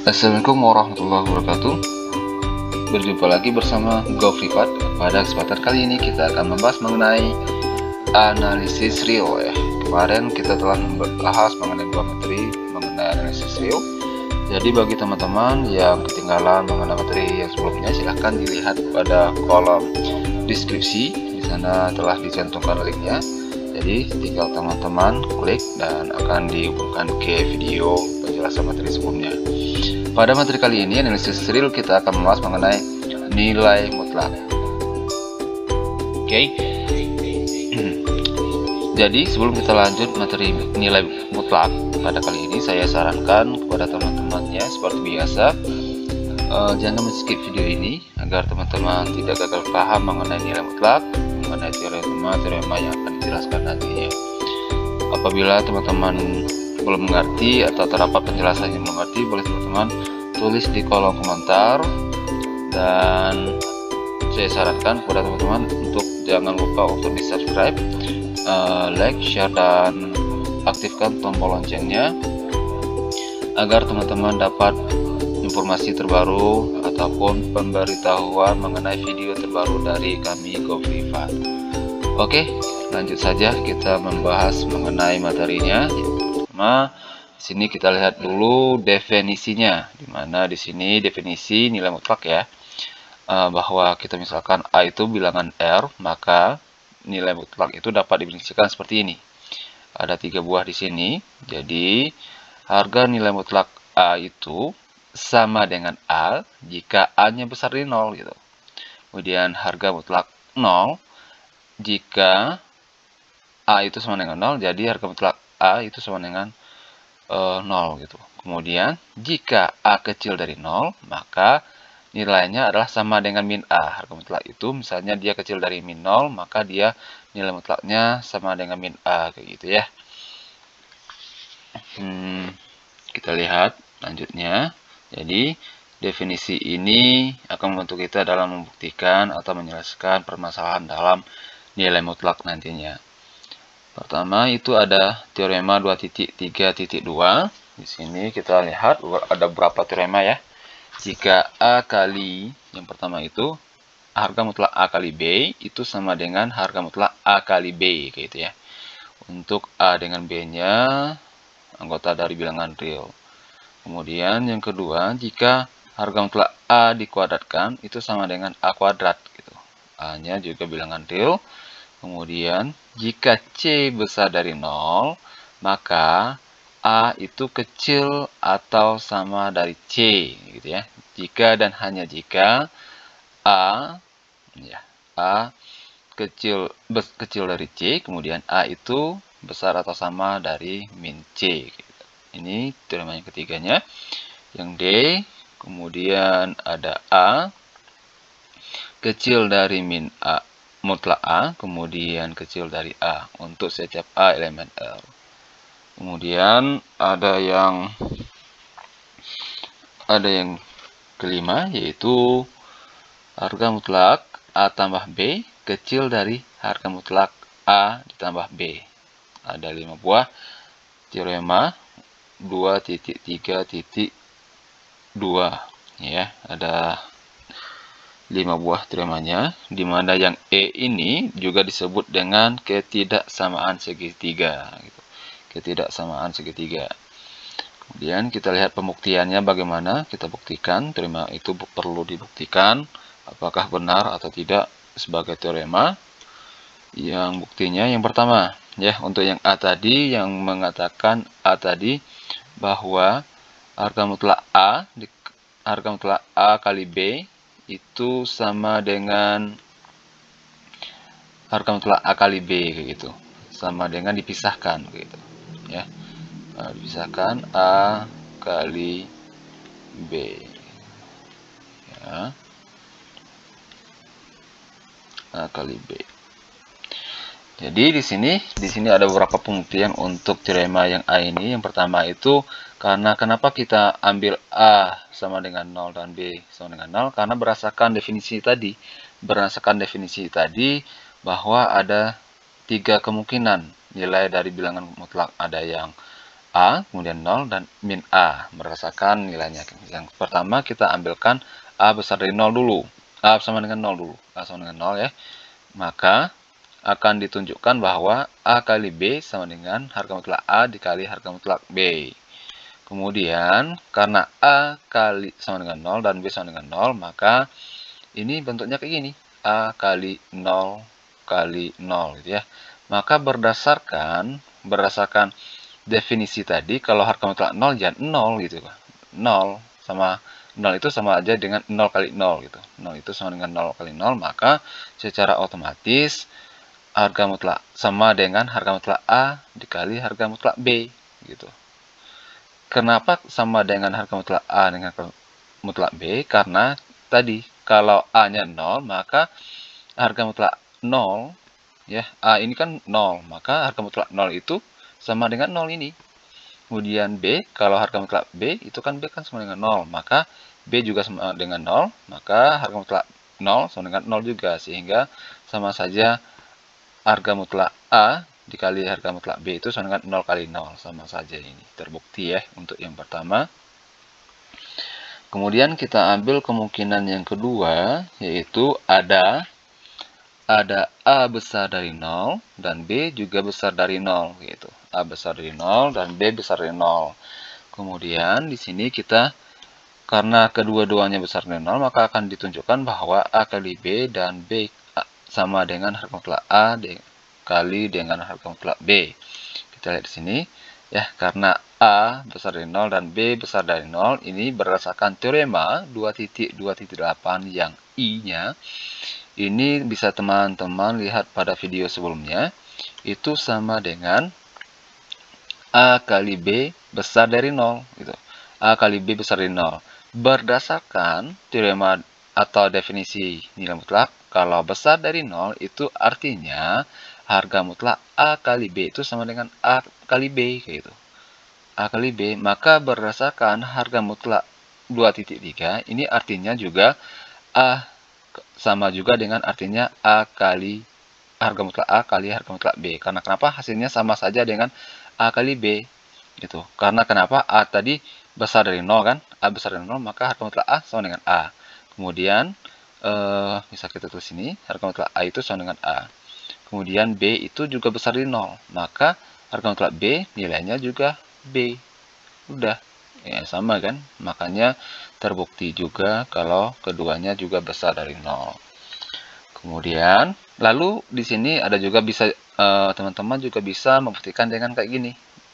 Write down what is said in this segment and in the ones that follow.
Assalamualaikum warahmatullahi wabarakatuh. Berjumpa lagi bersama Go Privat. Pada kesempatan kali ini kita akan membahas mengenai analisis real ya. Kemarin kita telah membahas mengenai dua materi mengenai analisis real. Jadi bagi teman-teman yang ketinggalan mengenai materi yang sebelumnya, silahkan dilihat pada kolom deskripsi. Di sana telah dicantumkan linknya. Jadi tinggal teman-teman klik dan akan dihubungkan ke video penjelasan materi sebelumnya. Pada materi kali ini, analisis real, kita akan membahas mengenai nilai mutlak. Oke. Jadi sebelum kita lanjut materi nilai mutlak, pada kali ini saya sarankan kepada teman-temannya seperti biasa, jangan men-skip video ini agar teman-teman tidak gagal paham mengenai nilai mutlak, mengenai teorema yang akan dijelaskan nantinya. Apabila teman-teman belum mengerti atau terdapat penjelasan yang mengerti, boleh teman-teman tulis di kolom komentar, dan saya sarankan kepada teman-teman untuk jangan lupa untuk di subscribe, like, share, dan aktifkan tombol loncengnya agar teman-teman dapat informasi terbaru ataupun pemberitahuan mengenai video terbaru dari kami Go Privat. Oke, lanjut saja kita membahas mengenai materinya. Pertama, di sini kita lihat dulu definisinya, dimana di sini definisi nilai mutlak ya, bahwa kita misalkan A itu bilangan R, maka nilai mutlak itu dapat didefinisikan seperti ini. Ada 3 buah di sini. Jadi harga nilai mutlak A itu sama dengan A jika A-nya besar dari 0 gitu. Kemudian harga mutlak 0 jika A itu sama dengan 0, jadi harga mutlak A itu sama dengan 0 gitu. Kemudian jika A kecil dari 0, maka nilainya adalah sama dengan min A. Harga mutlak itu misalnya dia kecil dari min 0, maka dia nilai mutlaknya sama dengan min A, kayak gitu ya. Kita lihat lanjutnya. Jadi definisi ini akan membantu kita dalam membuktikan atau menjelaskan permasalahan dalam nilai mutlak nantinya. Pertama itu ada teorema 2.3.2. Di sini kita lihat ada beberapa teorema ya. Jika A kali yang pertama itu harga mutlak A kali B itu sama dengan harga mutlak A kali B, kayak gitu ya. Untuk A dengan B-nya anggota dari bilangan real. Kemudian yang kedua, jika harga mutlak A dikuadratkan itu sama dengan A kuadrat gitu. A-nya juga bilangan real. Kemudian jika C besar dari 0, maka A itu kecil atau sama dari C gitu ya. Jika dan hanya jika A kecil dari C, kemudian A itu besar atau sama dari min C gitu. Ini teorema yang ketiganya. Yang D, kemudian ada A kecil dari min A mutlak A, kemudian kecil dari A untuk setiap A elemen R. Kemudian ada yang kelima, yaitu harga mutlak A tambah B kecil dari harga mutlak A ditambah B. Ada 5 buah teorema 2.3.2 ya, ada 5 buah teoremanya, di mana yang E ini juga disebut dengan ketidaksamaan segitiga gitu. Ketidaksamaan segitiga. Kemudian kita lihat pembuktiannya bagaimana. Kita buktikan teorema itu perlu dibuktikan apakah benar atau tidak sebagai teorema. Yang buktinya yang pertama ya, untuk yang A tadi, yang mengatakan A tadi bahwa harga mutlak A kali B itu sama dengan harga mutlak A kali B kayak gitu, sama dengan dipisahkan gitu ya. Dipisahkan A kali B ya, A kali B. Jadi di sini ada beberapa pembuktian untuk teorema yang A ini. Yang pertama itu kenapa kita ambil A sama dengan 0 dan B sama dengan 0? Karena berdasarkan definisi tadi bahwa ada 3 kemungkinan nilai dari bilangan mutlak. Ada yang A, kemudian 0, dan min A berdasarkan nilainya. Yang pertama kita ambilkan A besar dari 0 dulu. A sama dengan 0 dulu. A sama dengan 0 ya. Maka akan ditunjukkan bahwa A kali B sama dengan harga mutlak A dikali harga mutlak B. Kemudian karena A kali sama dengan 0 dan B sama dengan 0, maka ini bentuknya kayak gini. A kali 0 kali 0 gitu ya. Maka berdasarkan definisi tadi, kalau harga mutlak 0 ya 0 gitu Pak. 0 sama 0 itu sama aja dengan 0 kali 0 gitu. 0 itu sama dengan 0 kali 0, maka secara otomatis harga mutlak sama dengan harga mutlak A dikali harga mutlak B gitu. Kenapa sama dengan harga mutlak A dengan harga mutlak B? Karena tadi kalau A-nya 0, maka harga mutlak 0 ya, A ini kan 0, maka harga mutlak 0 itu sama dengan 0 ini. Kemudian B, kalau harga mutlak B itu kan B kan sama dengan 0, maka B juga sama dengan 0, maka harga mutlak 0 sama dengan 0 juga, sehingga sama saja harga mutlak A dikali harga mutlak B itu sama dengan 0 kali 0, sama saja ini. Terbukti ya untuk yang pertama. Kemudian kita ambil kemungkinan yang kedua, yaitu ada A besar dari 0 dan B juga besar dari 0 gitu. A besar dari 0 dan B besar dari 0. Kemudian di sini kita karena kedua-duanya besar dari 0, maka akan ditunjukkan bahwa A kali B dan B sama dengan harga mutlak A kali dengan harga mutlak B. Kita lihat di sini ya, karena A besar dari 0 dan B besar dari 0, ini berdasarkan teorema 2.2.8 yang I-nya. Ini bisa teman-teman lihat pada video sebelumnya, itu sama dengan A kali B besar dari 0 gitu. A kali B besar dari 0. Berdasarkan teorema atau definisi nilai mutlak, kalau besar dari 0 itu artinya harga mutlak A kali B itu sama dengan A kali B kayak gitu. A kali B, maka berdasarkan harga mutlak 2.3, ini artinya juga A sama juga dengan artinya A kali harga mutlak A kali harga mutlak B. Karena kenapa? Hasilnya sama saja dengan A kali B gitu. Karena kenapa? A tadi besar dari 0 kan? A besar dari 0, maka harga mutlak A sama dengan A. Kemudian bisa kita tulis ini, harga mutlak A itu sama dengan A. Kemudian B itu juga besar dari 0, maka harga mutlak B nilainya juga B. Udah, ya sama kan? Makanya terbukti juga kalau keduanya juga besar dari 0. Kemudian, lalu di sini ada juga bisa teman-teman juga bisa membuktikan dengan kayak gini.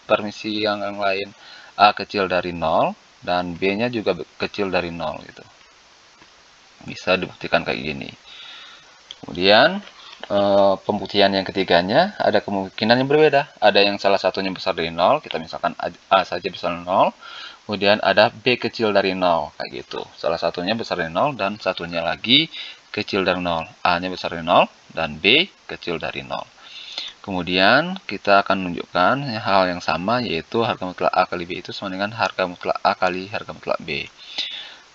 Permisi yang lain, A kecil dari 0 dan B-nya juga kecil dari 0 gitu. Bisa dibuktikan kayak gini. Kemudian pembuktian yang ketiganya ada kemungkinan yang berbeda. Ada yang salah satunya besar dari 0, kita misalkan A saja besar dari 0. Kemudian ada B kecil dari 0, kayak gitu. Salah satunya besar dari 0 dan satunya lagi kecil dari 0. A-nya besar dari 0 dan B kecil dari 0. Kemudian kita akan menunjukkan hal yang sama, yaitu harga mutlak A kali B itu sama dengan harga mutlak A kali harga mutlak B.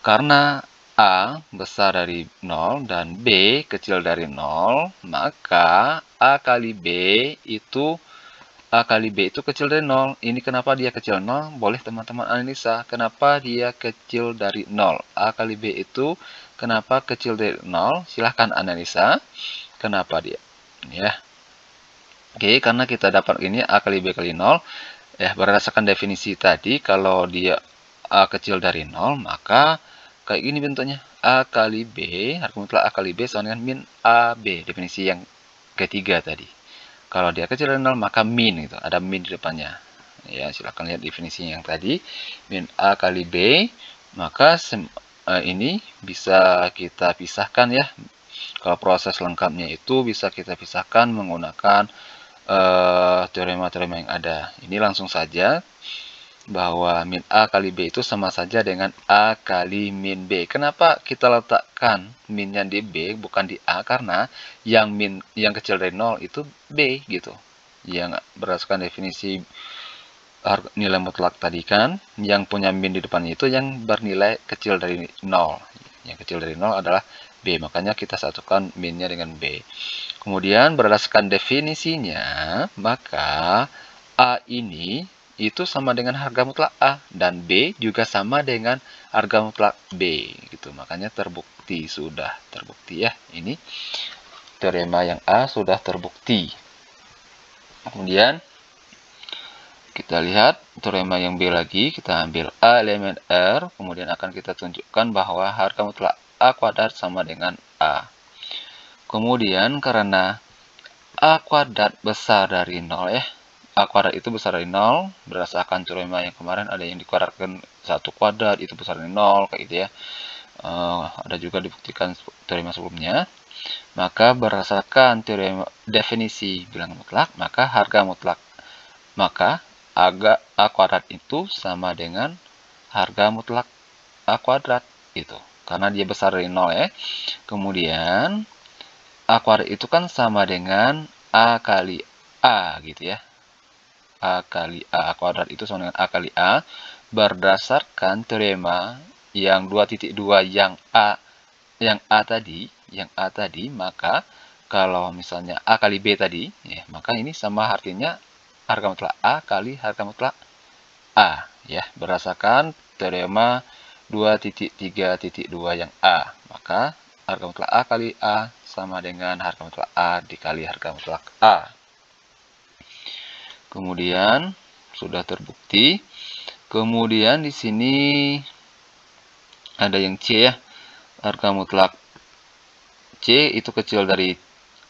Karena A besar dari 0 dan B kecil dari 0, maka A kali B itu kecil dari 0. Ini kenapa dia kecil 0? Boleh teman-teman analisa. Kenapa dia kecil dari 0? A kali B itu kenapa kecil dari 0? Silahkan analisa. Kenapa dia? Ya. Oke, karena kita dapat ini A kali B kali 0. Ya, berdasarkan definisi tadi, kalau dia A kecil dari 0, maka kayak gini bentuknya. A kali B, harga mutlak A kali B sama dengan min AB. Definisi yang ketiga tadi. Kalau dia kecil dari 0, maka min gitu. Ada min di depannya. Ya, silahkan lihat definisinya yang tadi. Min A kali B. Maka ini bisa kita pisahkan ya. Kalau proses lengkapnya itu bisa kita pisahkan menggunakan teorema-teorema yang ada. Ini langsung saja bahwa min A kali B itu sama saja dengan A kali min B. Kenapa kita letakkan minnya di B bukan di A? Karena yang kecil dari 0 itu B gitu. Yang berdasarkan definisi nilai mutlak tadi kan, yang punya min di depannya itu yang bernilai kecil dari 0. Yang kecil dari 0 adalah B, makanya kita satukan minnya dengan B. Kemudian berdasarkan definisinya, maka A ini itu sama dengan harga mutlak A, dan B juga sama dengan harga mutlak B gitu. Makanya terbukti, sudah terbukti ya. Ini teorema yang A sudah terbukti. Kemudian kita lihat teorema yang B lagi. Kita ambil A elemen R, kemudian akan kita tunjukkan bahwa harga mutlak A kuadrat sama dengan A. Kemudian karena A kuadrat besar dari 0 ya, A kuadrat itu besar dari 0, berdasarkan teorema yang kemarin ada yang dikuadratkan 1 kuadrat itu besar dari 0 kayak gitu ya. Ada juga dibuktikan teorema sebelumnya. Maka berdasarkan teorema definisi bilangan mutlak, maka harga mutlak, maka A kuadrat itu sama dengan harga mutlak A kuadrat itu, karena dia besar dari 0 ya. Kemudian A kuadrat itu kan sama dengan A kali A gitu ya. A kali A kuadrat itu sama dengan A kali A berdasarkan teorema yang 2.2 yang A tadi, maka kalau misalnya A kali B tadi ya, maka ini sama artinya harga mutlak A kali harga mutlak A ya, berdasarkan teorema 2.3.2 yang A, maka harga mutlak A kali A sama dengan harga mutlak A dikali harga mutlak A. Kemudian sudah terbukti. Kemudian di sini ada yang C ya. Harga mutlak C itu kecil dari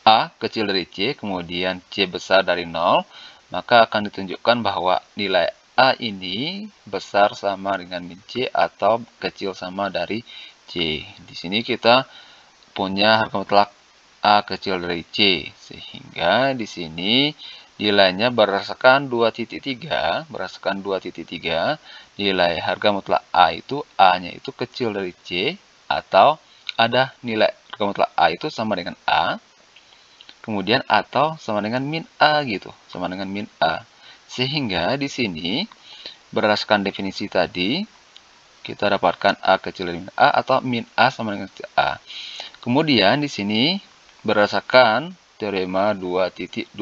A, kecil dari C, kemudian C besar dari 0, maka akan ditunjukkan bahwa nilai A ini besar sama dengan min C atau kecil sama dari C. Di sini kita punya harga mutlak A kecil dari C, sehingga di sini nilainya berdasarkan 2.3, nilai harga mutlak A itu A-nya itu kecil dari C, atau ada nilai harga mutlak A itu sama dengan A, kemudian atau sama dengan min A gitu, sama dengan min A. Sehingga di sini berdasarkan definisi tadi kita dapatkan A kecil dari min A atau min A sama dengan A. Kemudian di sini berdasarkan teorema 2.2.3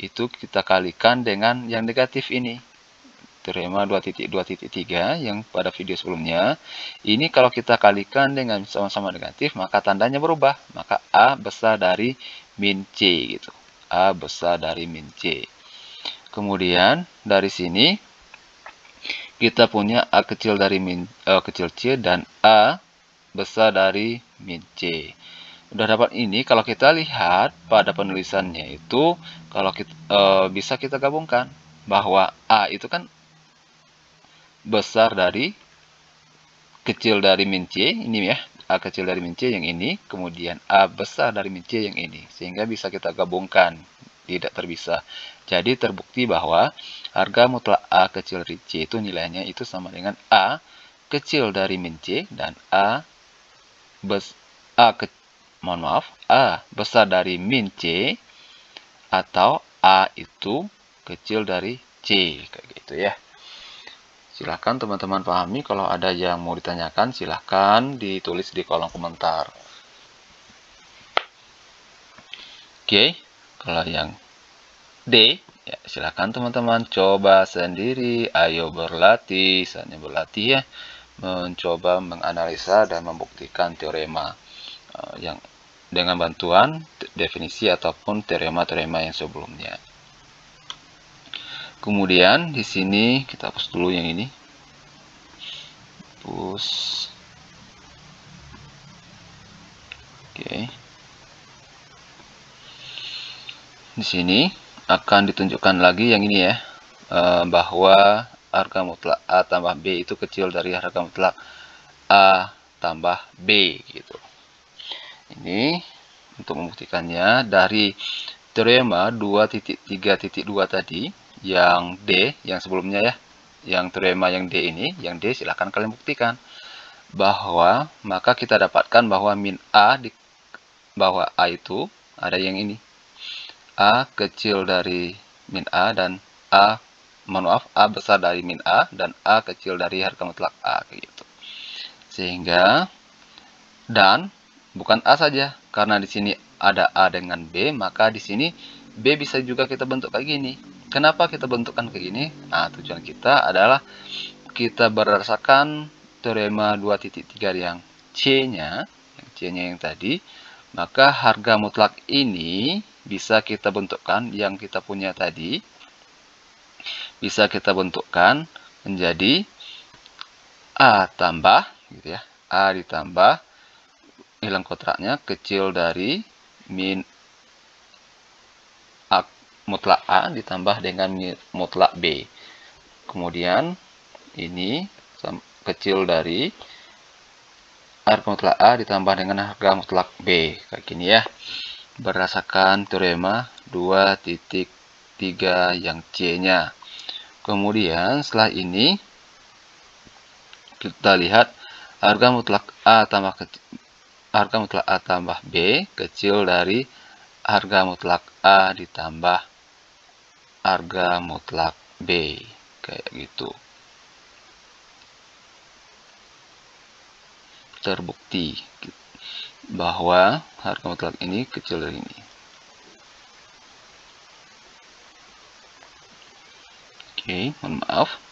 itu kita kalikan dengan yang negatif ini. Teorema 2.2.3 yang pada video sebelumnya. Ini kalau kita kalikan dengan sama-sama negatif, maka tandanya berubah. Maka A besar dari min C gitu. A besar dari min C. Kemudian dari sini kita punya A kecil dari kecil C dan A besar dari min C. Udah dapat ini, kalau kita lihat pada penulisannya itu, kalau kita, bisa kita gabungkan bahwa A itu kan besar dari kecil dari min C, ini ya, A kecil dari min C yang ini, kemudian A besar dari min C yang ini, sehingga bisa kita gabungkan, tidak terpisah. Jadi terbukti bahwa harga mutlak A kecil dari C itu nilainya itu sama dengan A kecil dari min C dan A besar dari min C atau A itu kecil dari C, kayak gitu ya. Silahkan teman-teman pahami, kalau ada yang mau ditanyakan silahkan ditulis di kolom komentar. Oke, kalau yang D, ya silahkan teman-teman coba sendiri, ayo berlatih, saatnya berlatih ya, mencoba menganalisa dan membuktikan teorema yang dengan bantuan definisi ataupun teorema-teorema yang sebelumnya. Kemudian di sini kita hapus dulu yang ini. Hapus. Oke. Di sini akan ditunjukkan lagi yang ini ya, bahwa harga mutlak A tambah B itu kecil dari harga mutlak A tambah B gitu. Ini untuk membuktikannya dari teorema 2.3.2 tadi, yang D, yang sebelumnya ya, yang teorema yang D ini, yang D silahkan kalian buktikan. Bahwa, maka kita dapatkan bahwa min A, bahwa A itu ada yang ini. A kecil dari min A dan A besar dari min A dan A kecil dari harga mutlak A, gitu. Sehingga, dan bukan A saja, karena di sini ada A dengan B, maka di sini B bisa juga kita bentuk kayak gini. Kenapa kita bentukkan kayak gini? Nah, tujuan kita adalah kita berdasarkan teorema 2.3 yang C-nya, yang tadi, maka harga mutlak ini bisa kita bentukkan yang kita punya tadi, bisa kita bentukkan menjadi A tambah, gitu ya, A ditambah, hilang kotaknya, kecil dari min A, mutlak A ditambah dengan mutlak B. Kemudian ini kecil dari harga mutlak A ditambah dengan harga mutlak B. Kayak gini ya. Berdasarkan teorema 2.3 yang C-nya. Kemudian setelah ini kita lihat harga mutlak A tambah B kecil dari harga mutlak A ditambah harga mutlak B. Kayak gitu. Terbukti bahwa harga mutlak ini kecil dari ini. Oke, mohon maaf.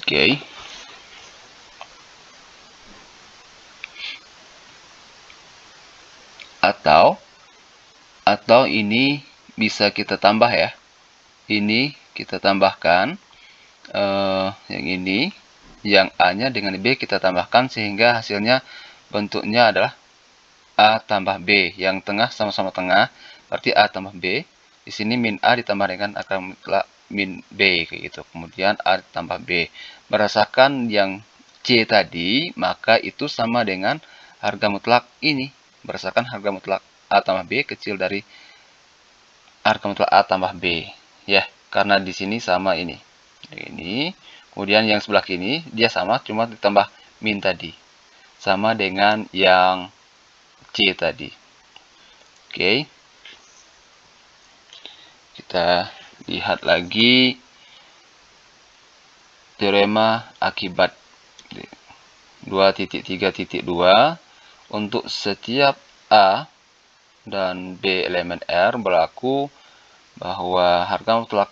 Oke. Atau ini bisa kita tambah ya. Ini kita tambahkan yang ini, yang A-nya dengan B kita tambahkan sehingga hasilnya bentuknya adalah A tambah B. Yang tengah sama-sama tengah, berarti A tambah B. Di sini min A ditambah dengan akar mutlak min B kayak gitu. Kemudian A tambah B. Berdasarkan yang C tadi, maka itu sama dengan harga mutlak ini. Berdasarkan harga mutlak A tambah B kecil dari harga mutlak A tambah B. Ya, karena di sini sama ini. Ini. Kemudian yang sebelah kiri dia sama, cuma ditambah min tadi. Sama dengan yang C tadi. Oke. Kita lihat lagi teorema akibat 2.3.2 untuk setiap A dan B elemen R berlaku bahwa harga mutlak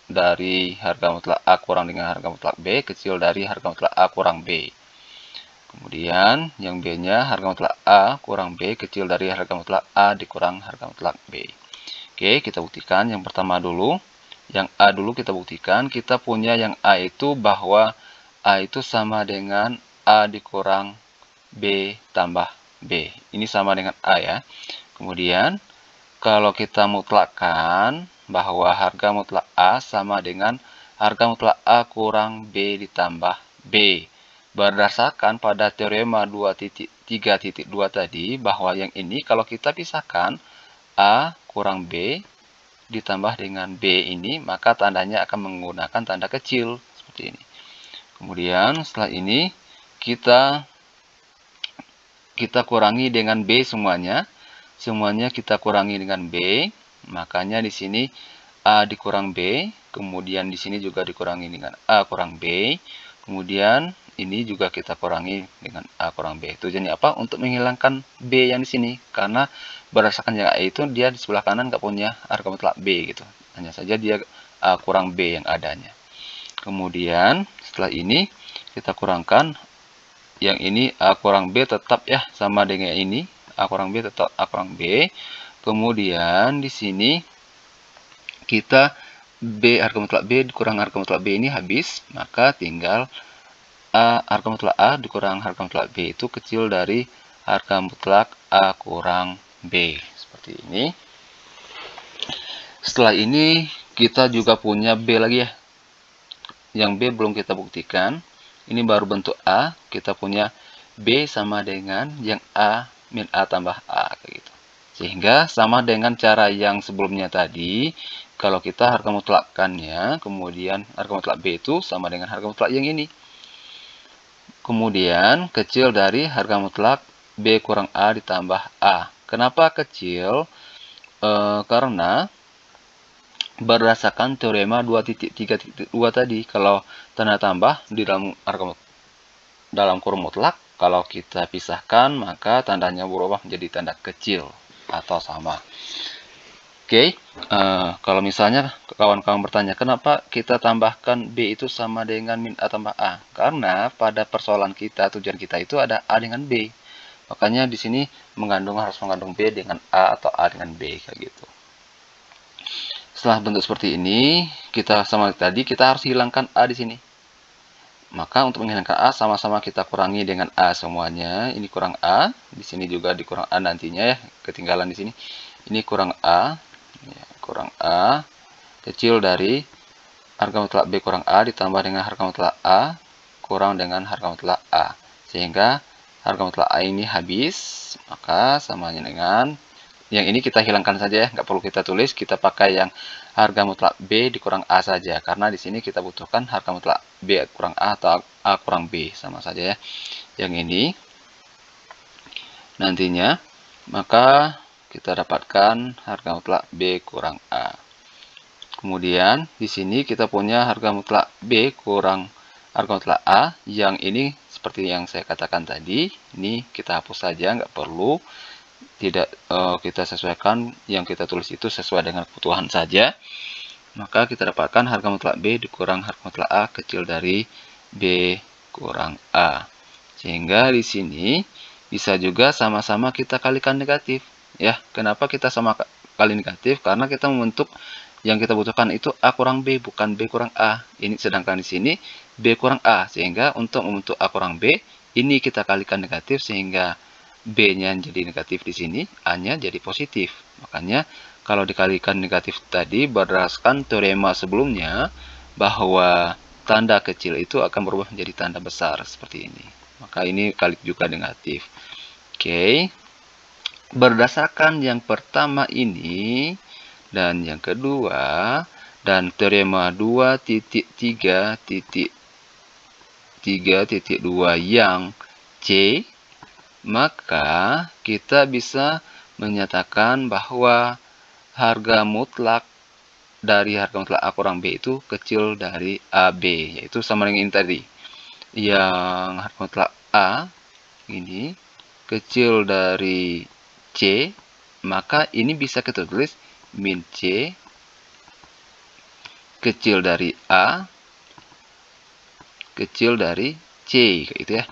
dari harga mutlak A kurang dengan harga mutlak B kecil dari harga mutlak A kurang B. Kemudian yang B-nya harga mutlak A kurang B kecil dari harga mutlak A dikurang harga mutlak B. Oke, kita buktikan yang pertama dulu. Yang A dulu kita buktikan. Kita punya yang A itu bahwa A itu sama dengan A dikurang B tambah B. Ini sama dengan A ya. Kemudian kalau kita mutlakkan bahwa harga mutlak A sama dengan harga mutlak A kurang B ditambah B. Berdasarkan pada teorema 2.3.2 tadi, bahwa yang ini kalau kita pisahkan A kurang B ditambah dengan B ini, maka tandanya akan menggunakan tanda kecil seperti ini. Kemudian setelah ini kita kurangi dengan B semuanya. Semuanya kita kurangi dengan B. Makanya di sini A dikurang B. Kemudian di sini juga dikurangi dengan A kurang B. Kemudian ini juga kita kurangi dengan A kurang B. Tujuannya apa? Untuk menghilangkan B yang di sini. Karena berdasarkan yang A itu dia di sebelah kanan nggak punya harga mutlak B gitu. Hanya saja dia A kurang B yang adanya. Kemudian setelah ini kita kurangkan. Yang ini A kurang B tetap ya sama dengan ini. A kurang B tetap A kurang B. Kemudian di sini kita B harga mutlak B dikurang harga mutlak B ini habis, maka tinggal A harga mutlak A dikurang harga mutlak B itu kecil dari harga mutlak A kurang B. Seperti ini. Setelah ini kita juga punya B lagi ya. Yang B belum kita buktikan. Ini baru bentuk A. Kita punya B sama dengan yang A min A tambah A kayak gitu. Sehingga sama dengan cara yang sebelumnya tadi. Kalau kita harga mutlakkannya, kemudian harga mutlak B itu sama dengan harga mutlak yang ini. Kemudian kecil dari harga mutlak B kurang A ditambah A. Kenapa kecil? karena berdasarkan teorema 2.3.2 tadi, kalau tanda tambah di dalam kurung mutlak, kalau kita pisahkan maka tandanya berubah menjadi tanda kecil atau sama. Oke, kalau misalnya kawan-kawan bertanya, kenapa kita tambahkan B itu sama dengan min A tambah A? Karena pada persoalan kita, tujuan kita itu ada A dengan B. Makanya di sini harus mengandung B dengan A atau A dengan B, kayak gitu. Setelah bentuk seperti ini, kita sama tadi, kita harus hilangkan A di sini. Maka untuk menghilangkan A, sama-sama kita kurangi dengan A semuanya. Ini kurang A, di sini juga dikurang A nantinya ya, ketinggalan di sini. Ini kurang A. Ya, kurang A kecil dari harga mutlak B kurang A ditambah dengan harga mutlak A kurang dengan harga mutlak A, sehingga harga mutlak A ini habis. Maka samanya dengan yang ini kita hilangkan saja ya, nggak perlu kita tulis, kita pakai yang harga mutlak B dikurang A saja, karena di sini kita butuhkan harga mutlak B kurang A atau A kurang B, sama saja ya. Yang ini nantinya maka kita dapatkan harga mutlak B kurang A. Kemudian di sini kita punya harga mutlak B kurang harga mutlak A. Yang ini seperti yang saya katakan tadi, ini kita hapus saja, nggak perlu. Tidak kita sesuaikan, yang kita tulis itu sesuai dengan kebutuhan saja. Maka kita dapatkan harga mutlak B dikurang harga mutlak A kecil dari B kurang A. Sehingga di sini bisa juga sama-sama kita kalikan negatif. Ya, kenapa kita sama kali negatif? Karena kita membentuk yang kita butuhkan itu A kurang B, bukan B kurang A. Ini sedangkan di sini B kurang A. Sehingga untuk membentuk A kurang B, ini kita kalikan negatif sehingga B-nya jadi negatif di sini, A-nya jadi positif. Makanya kalau dikalikan negatif tadi berdasarkan teorema sebelumnya bahwa tanda kecil itu akan berubah menjadi tanda besar seperti ini. Maka ini kalik juga negatif. Oke. Berdasarkan yang pertama ini dan yang kedua dan teorema 2.3.3.2 yang C, maka kita bisa menyatakan bahwa harga mutlak dari harga mutlak A kurang B itu kecil dari AB, yaitu sama dengan ini tadi. Yang harga mutlak A ini kecil dari C, maka ini bisa kita tulis min C kecil dari A kecil dari C, kayak gitu ya.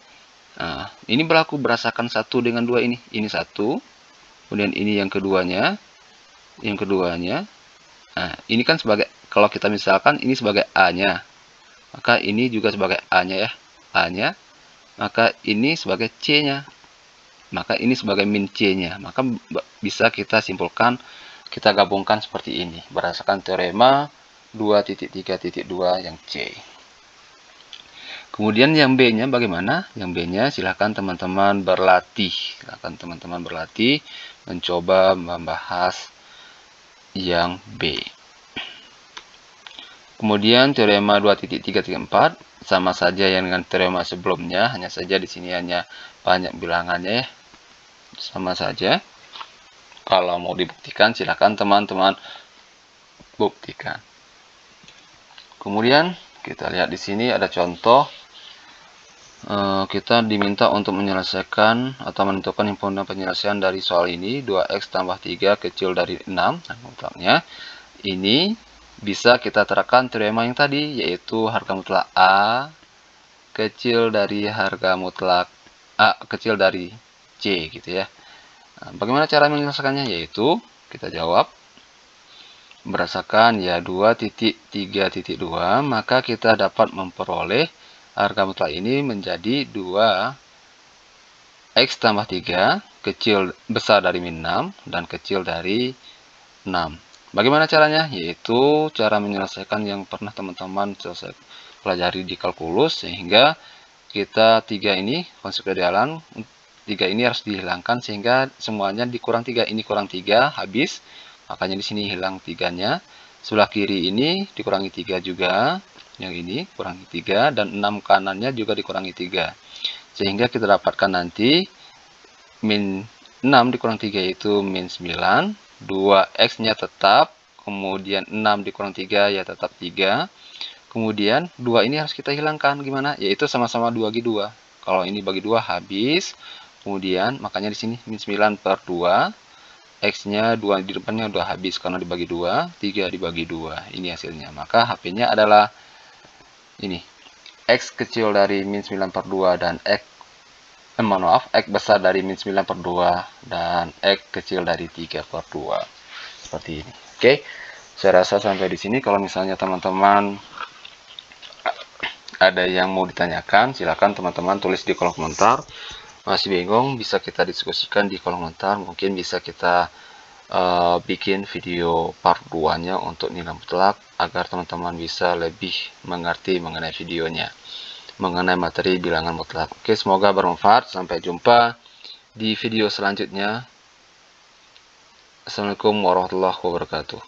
Nah, ini berlaku berdasarkan 1 dengan 2 ini. Ini 1, kemudian ini yang keduanya. Nah, ini kan sebagai, kalau kita misalkan ini sebagai A-nya, maka ini juga sebagai A-nya ya. A-nya, maka ini sebagai C-nya. Maka ini sebagai min C-nya. Maka bisa kita simpulkan, kita gabungkan seperti ini berdasarkan teorema 2.3.2 yang C. Kemudian yang B-nya bagaimana? Yang B-nya silahkan teman-teman berlatih. Mencoba membahas yang B. Kemudian teorema 2.3.4 sama saja yang dengan teorema sebelumnya, hanya saja di sini hanya banyak bilangannya ya. Sama saja. Kalau mau dibuktikan silahkan teman-teman buktikan. Kemudian kita lihat di sini ada contoh. Kita diminta untuk menyelesaikan atau menentukan himpunan penyelesaian dari soal ini. 2x tambah 3 kecil dari 6. Nah, mutlaknya ini bisa kita terapkan teorema yang tadi, yaitu harga mutlak A kecil dari harga mutlak A kecil dari C, gitu ya. Nah, bagaimana cara menyelesaikannya? Yaitu kita jawab berdasarkan ya 2.3.2, maka kita dapat memperoleh harga mutlak ini menjadi 2x tambah 3 besar dari min 6 dan kecil dari 6. Bagaimana caranya? Yaitu cara menyelesaikan yang pernah teman-teman pelajari di kalkulus, sehingga kita 3 ini konsep idealan 3 ini harus dihilangkan sehingga semuanya dikurang 3. Ini kurang 3 habis, makanya di sini hilang 3-nya. Sebelah kiri ini dikurangi 3 juga, yang ini kurangi 3, dan 6 kanannya juga dikurangi 3. Sehingga kita dapatkan nanti min 6 dikurang 3 itu min 9, 2x nya tetap, kemudian 6 dikurang 3 ya tetap 3. Kemudian 2 ini harus kita hilangkan, gimana? Yaitu sama-sama 2 bagi 2. Kalau ini bagi 2 habis. Kemudian makanya di sini min 9 per 2. X-nya 2 di depannya udah habis karena dibagi 2, 3 dibagi 2. Ini hasilnya. Maka HP-nya adalah ini. X kecil dari min 9 per 2 dan X besar dari min 9 per 2 dan X kecil dari 3 per 2. Seperti ini. Oke. Saya rasa sampai di sini. Kalau misalnya teman-teman ada yang mau ditanyakan, silakan teman-teman tulis di kolom komentar. Masih bingung, bisa kita diskusikan di kolom komentar. Mungkin bisa kita bikin video part 2 nya untuk nilai mutlak agar teman-teman bisa lebih mengerti mengenai videonya, mengenai materi bilangan mutlak. Oke, semoga bermanfaat. Sampai jumpa di video selanjutnya. Assalamualaikum warahmatullahi wabarakatuh.